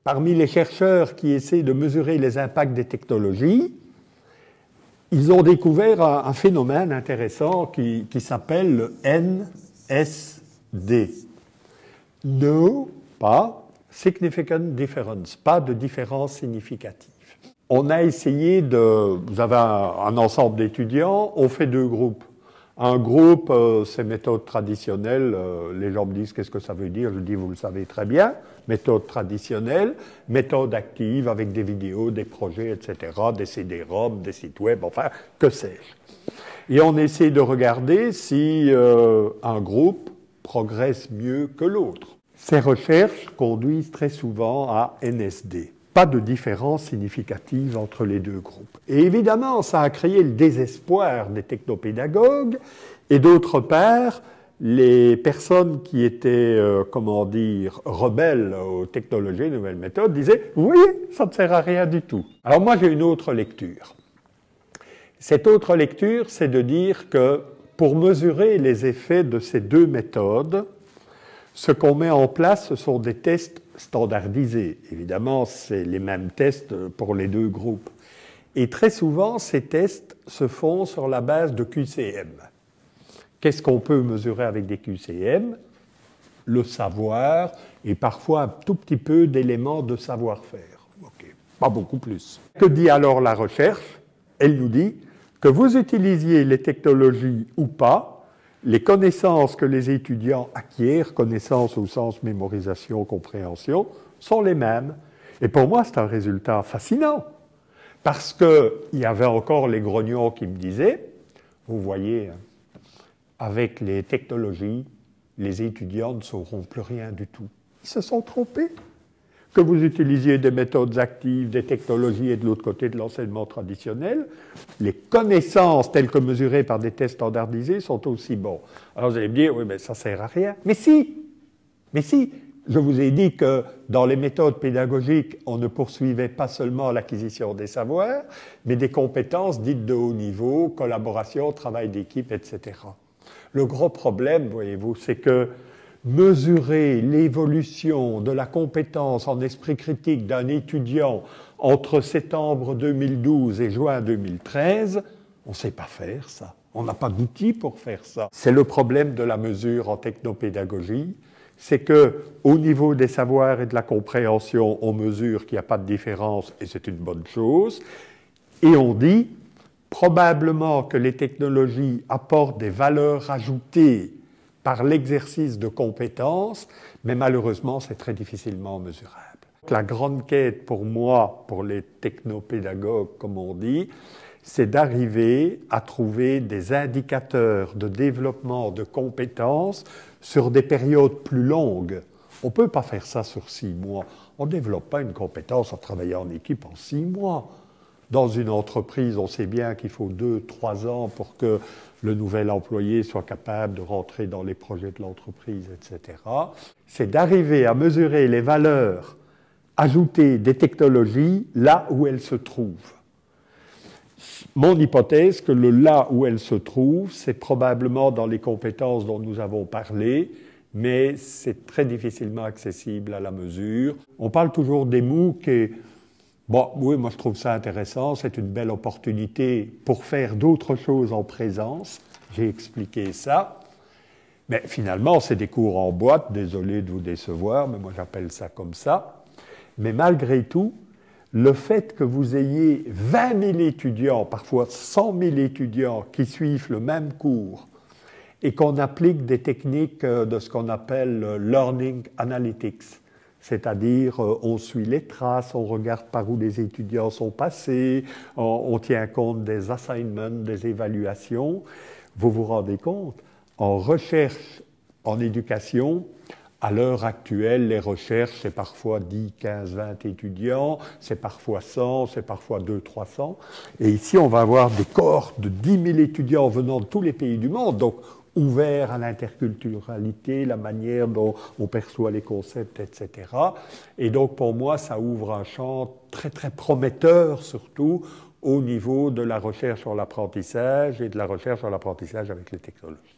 parmi les chercheurs qui essaient de mesurer les impacts des technologies, ils ont découvert un phénomène intéressant qui s'appelle le NSD. No, pas significant difference, pas de différence significative. On a essayé vous avez un ensemble d'étudiants, on fait deux groupes. Un groupe, c'est méthode traditionnelle, les gens me disent qu'est-ce que ça veut dire, je dis vous le savez très bien, méthode traditionnelle, méthode active avec des vidéos, des projets, etc., des CD-ROM, des sites web, enfin, que sais-je. Et on essaie de regarder si un groupe progresse mieux que l'autre. Ces recherches conduisent très souvent à NSD. Pas de différence significative entre les deux groupes. Et évidemment, ça a créé le désespoir des technopédagogues et d'autre part, les personnes qui étaient, comment dire, rebelles aux technologies, nouvelles méthodes, disaient « vous voyez, ça ne sert à rien du tout ». Alors moi, j'ai une autre lecture. Cette autre lecture, c'est de dire que pour mesurer les effets de ces deux méthodes, ce qu'on met en place, ce sont des tests standardisés. Évidemment, c'est les mêmes tests pour les deux groupes. Et très souvent, ces tests se font sur la base de QCM. Qu'est-ce qu'on peut mesurer avec des QCM? Le savoir et parfois un tout petit peu d'éléments de savoir-faire. Okay. Pas beaucoup plus. Que dit alors la recherche? Elle nous dit que vous utilisiez les technologies ou pas, les connaissances que les étudiants acquièrent, connaissances au sens mémorisation, compréhension, sont les mêmes. Et pour moi, c'est un résultat fascinant. Parce qu'il y avait encore les grognons qui me disaient, vous voyez, avec les technologies, les étudiants ne sauront plus rien du tout. Ils se sont trompés. Que vous utilisiez des méthodes actives, des technologies et de l'autre côté de l'enseignement traditionnel, les connaissances telles que mesurées par des tests standardisés sont aussi bons. Alors vous allez me dire, oui, mais ça ne sert à rien. Mais si, je vous ai dit que dans les méthodes pédagogiques, on ne poursuivait pas seulement l'acquisition des savoirs, mais des compétences dites de haut niveau, collaboration, travail d'équipe, etc. Le gros problème, voyez-vous, c'est que mesurer l'évolution de la compétence en esprit critique d'un étudiant entre septembre 2012 et juin 2013, on ne sait pas faire ça. On n'a pas d'outils pour faire ça. C'est le problème de la mesure en technopédagogie, c'est qu'au niveau des savoirs et de la compréhension, on mesure qu'il n'y a pas de différence et c'est une bonne chose. Et on dit probablement que les technologies apportent des valeurs ajoutées par l'exercice de compétences, mais malheureusement, c'est très difficilement mesurable. La grande quête pour moi, pour les technopédagogues, comme on dit, c'est d'arriver à trouver des indicateurs de développement de compétences sur des périodes plus longues. On ne peut pas faire ça sur 6 mois. On ne développe pas une compétence en travaillant en équipe en 6 mois. Dans une entreprise, on sait bien qu'il faut 2-3 ans pour que le nouvel employé soit capable de rentrer dans les projets de l'entreprise, etc. C'est d'arriver à mesurer les valeurs ajoutées des technologies là où elles se trouvent. Mon hypothèse, que le là où elles se trouvent, c'est probablement dans les compétences dont nous avons parlé, mais c'est très difficilement accessible à la mesure. On parle toujours des MOOC et bon, oui, moi je trouve ça intéressant, c'est une belle opportunité pour faire d'autres choses en présence, j'ai expliqué ça, mais finalement c'est des cours en boîte, désolé de vous décevoir, mais moi j'appelle ça comme ça, mais malgré tout, le fait que vous ayez 20 000 étudiants, parfois 100 000 étudiants qui suivent le même cours et qu'on applique des techniques de ce qu'on appelle Learning Analytics, c'est-à-dire on suit les traces, on regarde par où les étudiants sont passés, on tient compte des assignments, des évaluations. Vous vous rendez compte, en recherche, en éducation, à l'heure actuelle, les recherches, c'est parfois 10, 15, 20 étudiants, c'est parfois 100, c'est parfois 200, 300. Et ici, on va avoir des cohortes de 10 000 étudiants venant de tous les pays du monde, donc ouverts à l'interculturalité, la manière dont on perçoit les concepts, etc. Et donc, pour moi, ça ouvre un champ très, très prometteur, surtout au niveau de la recherche sur l'apprentissage et de la recherche sur l'apprentissage avec les technologies.